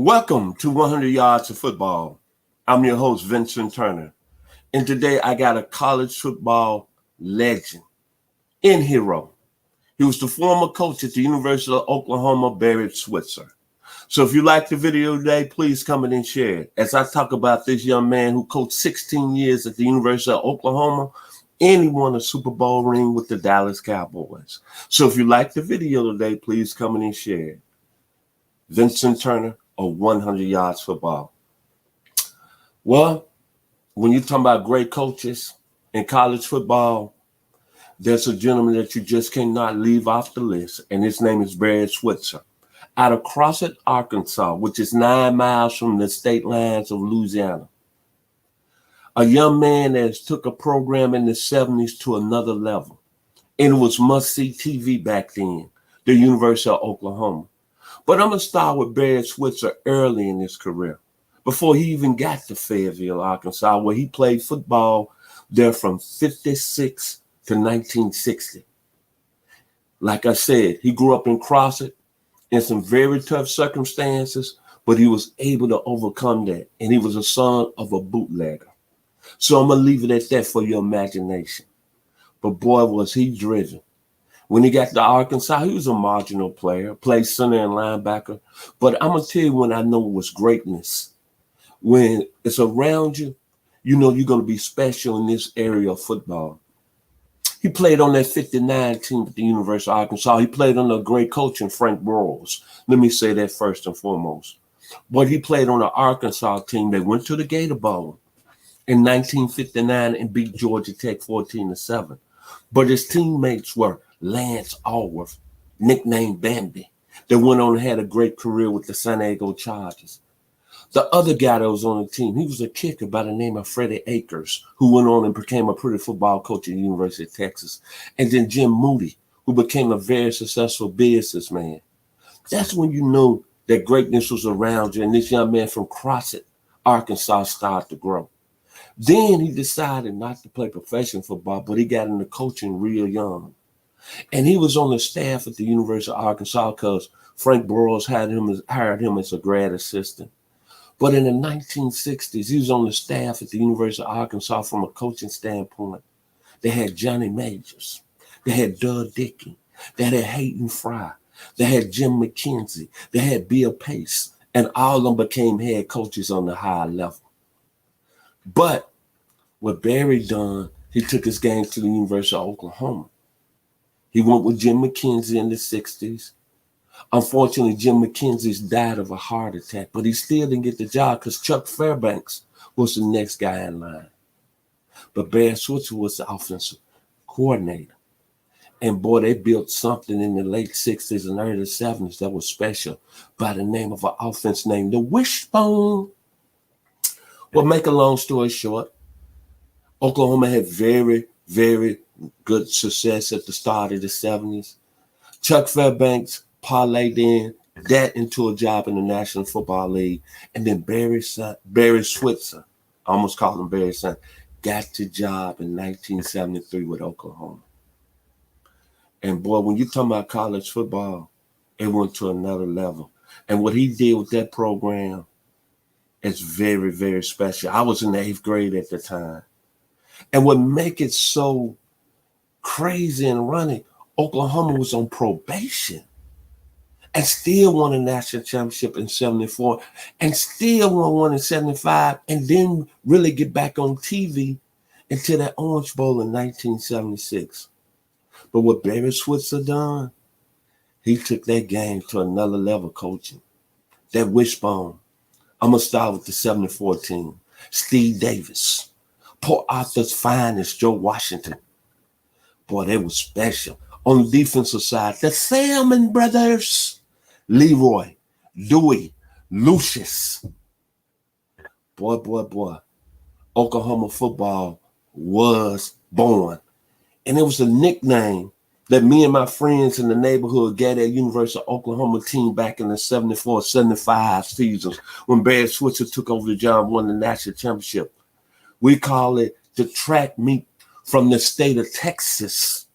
Welcome to 100 Yards of Football. I'm your host, Vincent Turner. And today I got a college football legend and hero. He was the former coach at the University of Oklahoma, Barry Switzer. So if you like the video today, please comment and share it as I talk about this young man who coached 16 years at the University of Oklahoma and he won a Super Bowl ring with the Dallas Cowboys. So if you like the video today, please comment and share it. Vincent Turner of 100 Yards Football. Well, when you're talking about great coaches in college football, there's a gentleman that you just cannot leave off the list, and his name is Barry Switzer, out of Crossett, Arkansas, which is 9 miles from the state lines of Louisiana. A young man that took a program in the 70s to another level, and it was must-see TV back then, the University of Oklahoma. But I'm going to start with Barry Switzer early in his career, before he even got to Fayetteville, Arkansas, where he played football there from 56 to 1960. Like I said, he grew up in Crossett in some very tough circumstances, but he was able to overcome that. And he was a son of a bootlegger. So I'm going to leave it at that for your imagination. But boy, was he driven. When he got to Arkansas, he was a marginal player, played center and linebacker. But I'm going to tell you when I know it was greatness. When it's around you, you know you're going to be special in this area of football. He played on that 59 team at the University of Arkansas. He played under a great coach in Frank Broyles. Let me say that first and foremost. But he played on the Arkansas team that went to the Gator Bowl in 1959 and beat Georgia Tech 14-7. But his teammates were Lance Alworth, nicknamed Bambi, that went on and had a great career with the San Diego Chargers. The other guy that was on the team, he was a kicker by the name of Freddie Akers, who went on and became a pretty football coach at the University of Texas. And then Jim Moody, who became a very successful businessman. That's when you know that greatness was around you, and this young man from Crossett, Arkansas, started to grow. Then he decided not to play professional football, but he got into coaching real young. And he was on the staff at the University of Arkansas because Frank Broyles hired him as a grad assistant. But in the 1960s, he was on the staff at the University of Arkansas from a coaching standpoint. They had Johnny Majors. They had Doug Dickey. They had Hayden Fry. They had Jim McKenzie. They had Bill Pace. And all of them became head coaches on the high level. But what Barry done, he took his game to the University of Oklahoma. He went with Jim McKenzie in the 60s. Unfortunately, Jim McKenzie died of a heart attack, but he still didn't get the job because Chuck Fairbanks was the next guy in line. But Barry Switzer was the offensive coordinator. And boy, they built something in the late 60s and early 70s that was special by the name of an offense named the Wishbone. Well, make a long story short, Oklahoma had very, very good success at the start of the 70s. Chuck Fairbanks parlayed in that into a job in the National Football League. And then Barry Switzer, I almost called him Barry's son, got the job in 1973 with Oklahoma. And boy, when you're talking about college football, it went to another level. And what he did with that program is very, very special. I was in the 8th grade at the time. And what make it so crazy and running, Oklahoma was on probation and still won a national championship in 74 and still won one in 75 and then really get back on TV until that Orange Bowl in 1976. But what Barry Switzer done, he took that game to another level coaching. That wishbone. I'm going to start with the 74 team. Steve Davis. Port Arthur's finest, Joe Washington. Boy, they were special. On the defensive side, the Salmon Brothers. Leroy, Dewey, Lucius. Boy. Oklahoma football was born. And it was a nickname that me and my friends in the neighborhood got at University of Oklahoma team back in the 74-75 seasons when Barry Switzer took over the job and won the national championship. We call it the track meet from the state of Texas.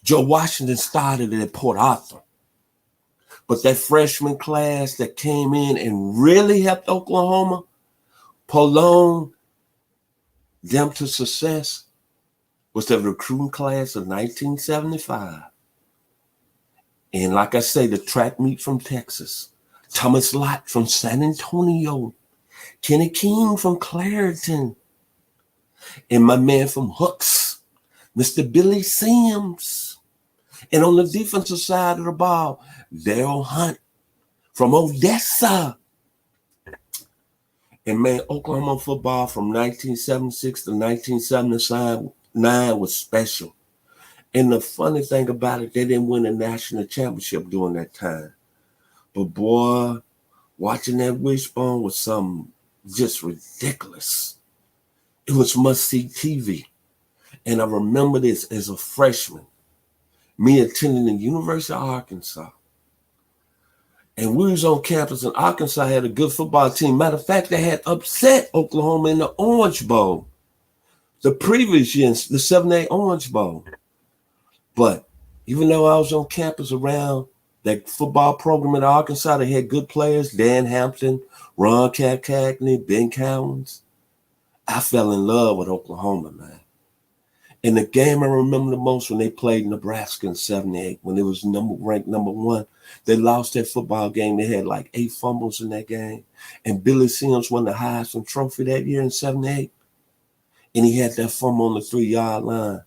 Joe Washington started it at Port Arthur. But that freshman class that came in and really helped Oklahoma prolong them to success was the recruiting class of 1975. And like I say, the track meet from Texas, Thomas Lott from San Antonio, Kenny King from Clareton, and my man from Hooks, Mr. Billy Sims. And on the defensive side of the ball, Daryl Hunt from Odessa. And man, Oklahoma football from 1976 to 1979 was special. And the funny thing about it, they didn't win a national championship during that time. But boy, watching that wishbone was something just ridiculous. It was must-see TV. And I remember this as a freshman, me attending the University of Arkansas. And we was on campus, and Arkansas had a good football team. Matter of fact, they had upset Oklahoma in the Orange Bowl. The previous year, the 7A Orange Bowl. But even though I was on campus around that football program at Arkansas, they had good players, Dan Hampton, Ron Cagney, Ben Cowens. I fell in love with Oklahoma, man. And the game I remember the most when they played Nebraska in 78, when it was ranked number 1. They lost that football game. They had like 8 fumbles in that game. And Billy Sims won the Heisman Trophy that year in 78. And he had that fumble on the 3-yard line.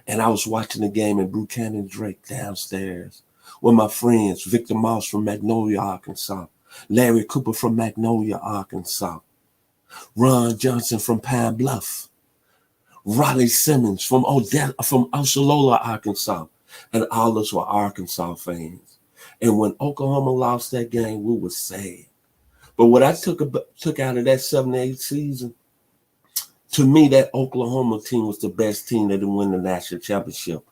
And I was watching the game in Buchanan Drake downstairs with my friends, Victor Moss from Magnolia, Arkansas, Larry Cooper from Magnolia, Arkansas, Ron Johnson from Pine Bluff, Riley Simmons from Osceola, Arkansas, and all of us were Arkansas fans. And when Oklahoma lost that game, we were sad. But what I took out of that 7-8 season, to me, that Oklahoma team was the best team that didn't win the national championship.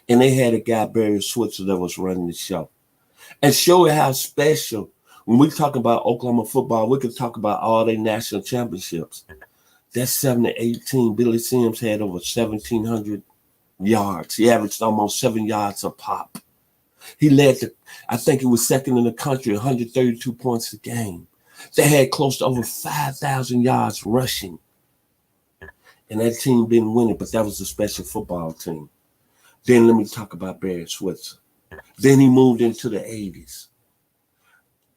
And they had a guy, Barry Switzer, that was running the show. And show you how special, when we talk about Oklahoma football, we could talk about all their national championships. That 7-8 team, Billy Sims had over 1,700 yards. He averaged almost 7 yards a pop. He led I think he was second in the country, 132 points a game. They had close to over 5,000 yards rushing. And that team didn't win it, but that was a special football team. Then let me talk about Barry Switzer. Then he moved into the 80s.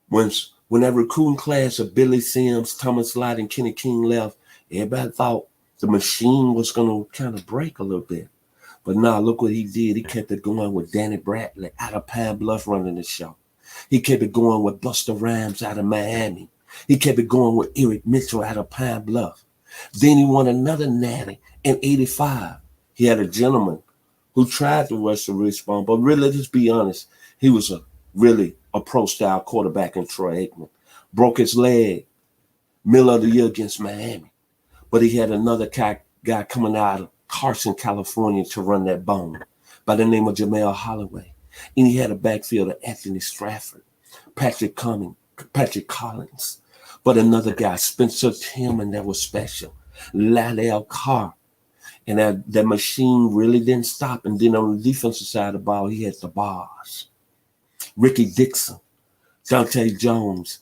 When that recruiting class of Billy Sims, Thomas Lott, and Kenny King left, everybody thought the machine was going to kind of break a little bit. But nah, look what he did. He kept it going with Danny Bradley out of Pine Bluff running the show. He kept it going with Buster Rhymes out of Miami. He kept it going with Eric Mitchell out of Pine Bluff. Then he won another natty in 85. He had a gentleman who tried to rush the wishbone, but really, let's be honest, he was really a pro-style quarterback in Troy Aikman. Broke his leg, middle of the year against Miami. But he had another guy coming out of Carson, California to run that bone by the name of Jamel Holloway. And he had a backfield of Anthony Strafford, Patrick Collins. But another guy, Spencer Tillman, that was special. Lyle Carr. And that machine really didn't stop. And then on the defensive side of the ball, he had the bars. Ricky Dixon, Dante Jones,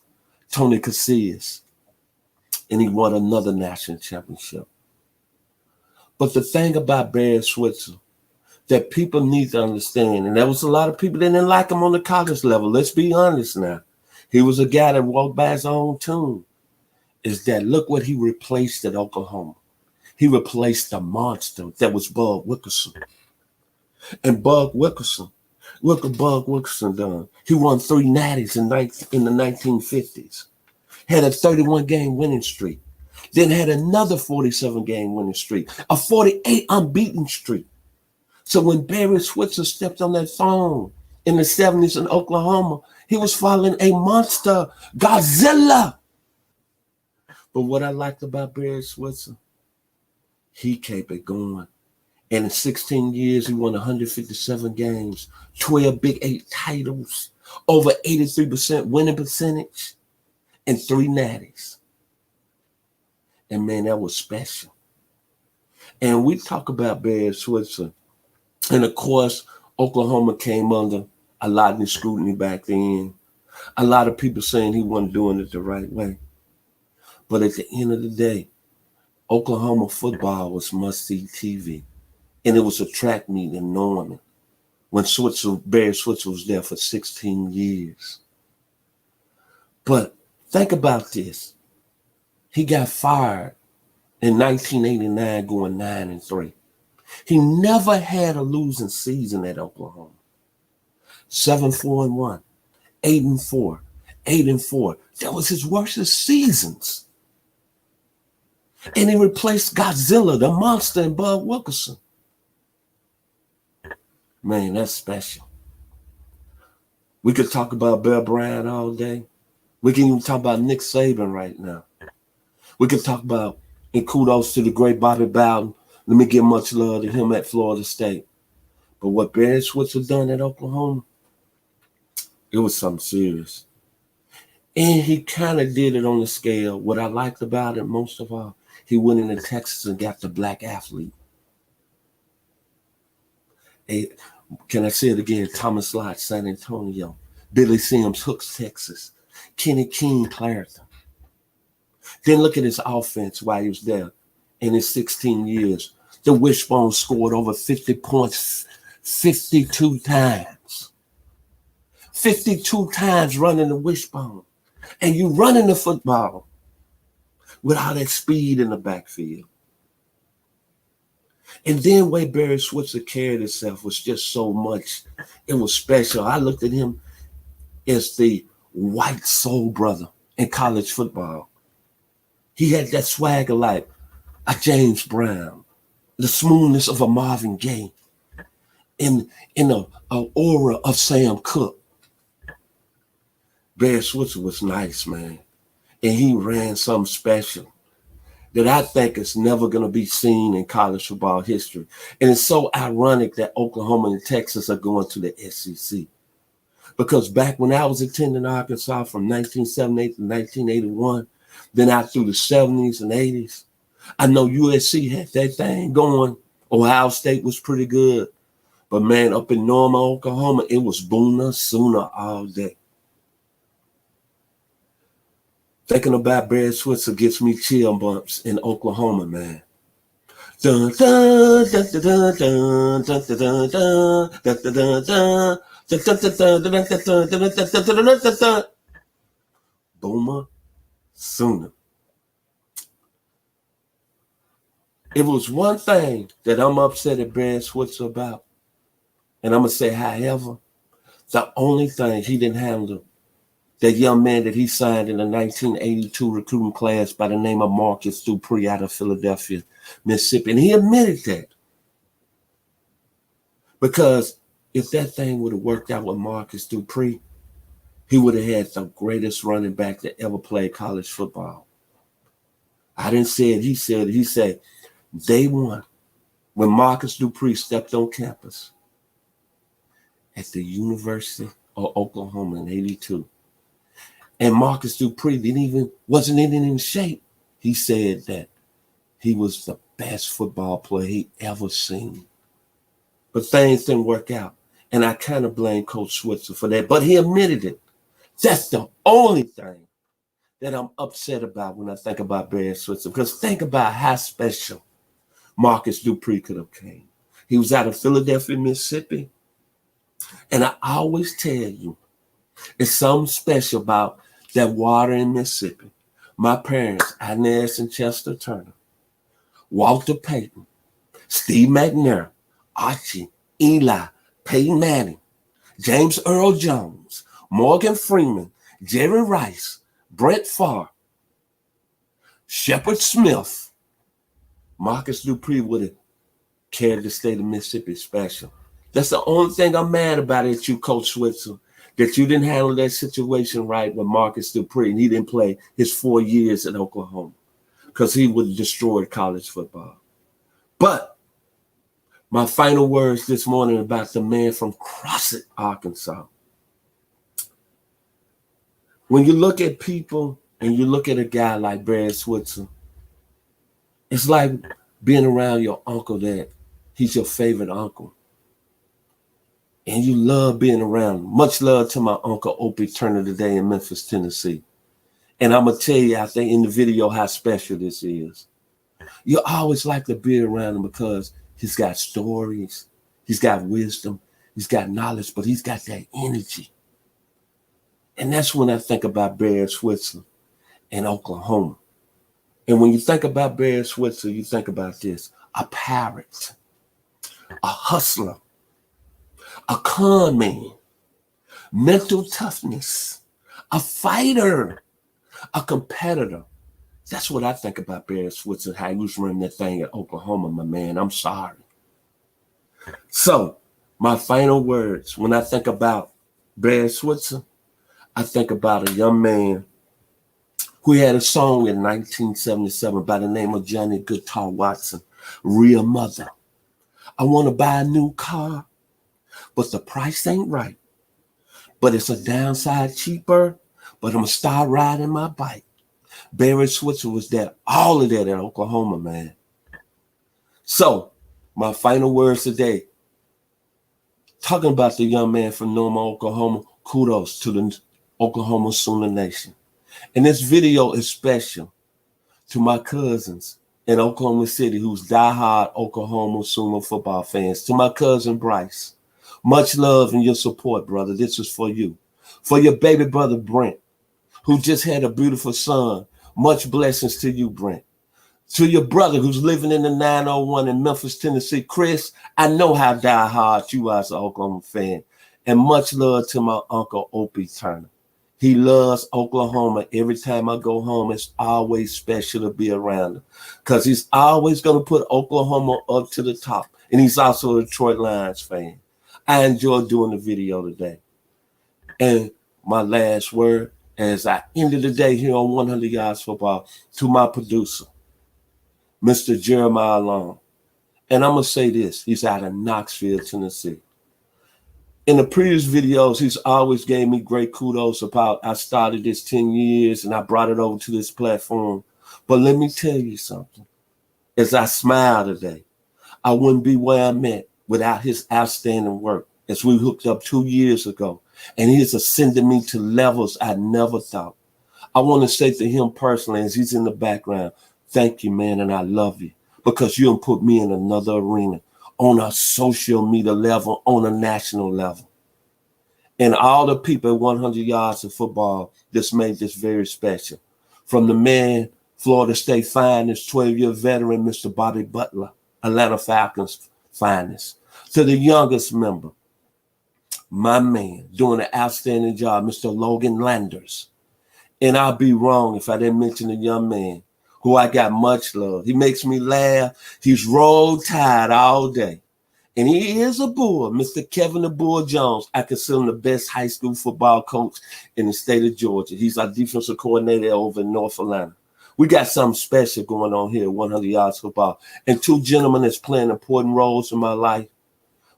Tony Casillas. And he won another national championship. But the thing about Barry Switzer that people need to understand, and there was a lot of people that didn't like him on the college level. Let's be honest now. He was a guy that walked by his own tune. Is that look what he replaced at Oklahoma. He replaced the monster that was Bug Wilkerson. And Bug Wilkerson, look what Bug Wilkerson done. He won 3 natties in the 1950s. Had a 31-game winning streak. Then had another 47-game winning streak. A 48 unbeaten streak. So when Barry Switzer stepped on that throne in the 70s in Oklahoma, he was following a monster, Godzilla. But what I liked about Barry Switzer, he kept it going. And in 16 years, he won 157 games, 12 Big 8 titles, over 83% winning percentage, and 3 natties. And man, that was special. And we talk about Barry Switzer. And of course, Oklahoma came under a lot of scrutiny back then A lot of people saying he wasn't doing it the right way. But at the end of the day, Oklahoma football was must-see TV. And it was a track meet in Norman when Barry Switzer was there for 16 years. But think about this. He got fired in 1989 going 9-3. He never had a losing season at Oklahoma. 7-4-1, 8-4, 8-4. That was his worst seasons. And he replaced Godzilla, the monster, and Bud Wilkerson. Man, that's special. We could talk about Bear Bryant all day. We can even talk about Nick Saban right now. We could talk about, and kudos to the great Bobby Bowden. Let me give much love to him at Florida State. But what Barry Switzer done at Oklahoma, it was something serious. And he kind of did it on the scale. What I liked about it most of all, he went into Texas and got the black athlete. Can I say it again? Thomas Lott, San Antonio. Billy Sims, Hooks, Texas. Kenny King, Clareton. Then look at his offense while he was there in his 16 years. The Wishbone scored over 50 points 52 times. 52 times running the Wishbone. And you running the football with all that speed in the backfield. And then way Barry Switzer carried himself was just so much. It was special. I looked at him as the white soul brother in college football. He had that swagger like a James Brown, the smoothness of a Marvin Gaye, in an aura of Sam Cooke. Barry Switzer was nice, man. And he ran something special that I think is never going to be seen in college football history. And it's so ironic that Oklahoma and Texas are going to the SEC. Because back when I was attending Arkansas from 1978 to 1981, then out through the 70s and 80s, I know USC had that thing going. Ohio State was pretty good. But man, up in Norman, Oklahoma, it was Booner Sooner all day. Thinking about Barry Switzer gets me chill bumps in Oklahoma, man. Dun, dun, dun, dun, dun, dun, dun, dun, dun, dun, dun. Boomer Sooner. It was one thing that I'm upset at Barry Switzer about, and I'm going to say, however, the only thing he didn't handle that young man that he signed in the 1982 recruiting class by the name of Marcus Dupree out of Philadelphia, Mississippi. And he admitted that. Because if that thing would have worked out with Marcus Dupree, he would have had the greatest running back that ever played college football. I didn't say it. He said it. He said, day one, when Marcus Dupree stepped on campus at the University of Oklahoma in 82, and Marcus Dupree wasn't even in shape. He said that he was the best football player he ever seen. But things didn't work out. And I kind of blame Coach Switzer for that. But he admitted it. That's the only thing that I'm upset about when I think about Barry Switzer. Because think about how special Marcus Dupree could have came. He was out of Philadelphia, Mississippi. And I always tell you, it's something special about that water in Mississippi. My parents, Inez and Chester Turner, Walter Payton, Steve McNair, Archie, Eli, Peyton Manning, James Earl Jones, Morgan Freeman, Jerry Rice, Brett Favre, Shepard Smith. Marcus Dupree would have carried the state of Mississippi special. That's the only thing I'm mad about at you, Coach Switzer, that you didn't handle that situation right with Marcus Dupree, and he didn't play his 4 years at Oklahoma because he would have destroyed college football. But my final words this morning about the man from Crossett, Arkansas. When you look at people and you look at a guy like Barry Switzer, it's like being around your uncle that he's your favorite uncle. and you love being around him. Much love to my Uncle Opie Turner today in Memphis, Tennessee. And I'm going to tell you, I think in the video, how special this is. You always like to be around him because he's got stories, he's got wisdom, he's got knowledge, but he's got that energy. And that's when I think about Barry Switzer in Oklahoma. And when you think about Barry Switzer, you think about this: a pirate, a hustler, a con man, mental toughness, a fighter, a competitor. That's what I think about Barry Switzer, how he was running that thing at Oklahoma, my man. I'm sorry. So, my final words, when I think about Barry Switzer, I think about a young man who had a song in 1977 by the name of Johnny Guitar Watson, Real Mother. I want to buy a new car, but the price ain't right. But it's a downside cheaper, but I'm going to start riding my bike. Barry Switzer was that, all of that at Oklahoma, man. So, my final words today, talking about the young man from Norma, Oklahoma, kudos to the Oklahoma Sooner Nation. And this video is special to my cousins in Oklahoma City who's diehard Oklahoma Sooner football fans. To my cousin Bryce, much love and your support, brother. This is for you. For your baby brother Brent, who just had a beautiful son. Much blessings to you, Brent. To your brother who's living in the 901 in Memphis, Tennessee, Chris, I know how diehard you are as an Oklahoma fan. And much love to my Uncle Opie Turner. He loves Oklahoma. Every time I go home, it's always special to be around him because he's always going to put Oklahoma up to the top. And he's also a Detroit Lions fan. I enjoyed doing the video today. And my last word, as I ended the day here on 100 Yards Football, to my producer, Mr. Jeremiah Long. And I'm going to say this. He's out of Knoxville, Tennessee. In the previous videos, he's always gave me great kudos about I started this 10 years and I brought it over to this platform. But let me tell you something. As I smile today, I wouldn't be where I'm at without his outstanding work as we hooked up 2 years ago. And he's ascended me to levels I never thought. I want to say to him personally, as he's in the background, thank you, man, and I love you because you done put me in another arena on a social media level, on a national level. And all the people at 100 Yards of Football just made this very special. From the man, Florida State finest, 12-year veteran, Mr. Bobby Butler, Atlanta Falcons finest, to the youngest member, my man, doing an outstanding job, Mr. Logan Landers. And I'll be wrong if I didn't mention a young man who I got much love. He makes me laugh. He's roll tide all day. And he is a Bull, Mr. Kevin the Bull Jones. I consider him the best high school football coach in the state of Georgia. He's our defensive coordinator over in North Atlanta. We got something special going on here at 100 Yards Football. And two gentlemen that's playing important roles in my life.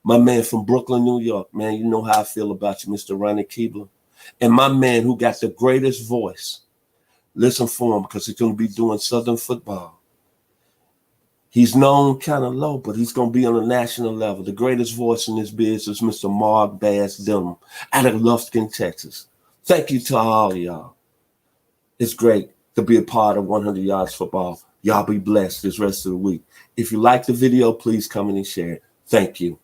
My man from Brooklyn, New York, man, you know how I feel about you, Mr. Ronnie Keebler. And my man who got the greatest voice. Listen for him because he's going to be doing Southern football. He's known kind of low, but he's going to be on a national level. The greatest voice in this business is Mr. Mark Bass Dillon out of Lufkin, Texas. Thank you to all of y'all. It's great to be a part of 100 Yards Football. Y'all be blessed this rest of the week. If you like the video, please come in and share it. Thank you.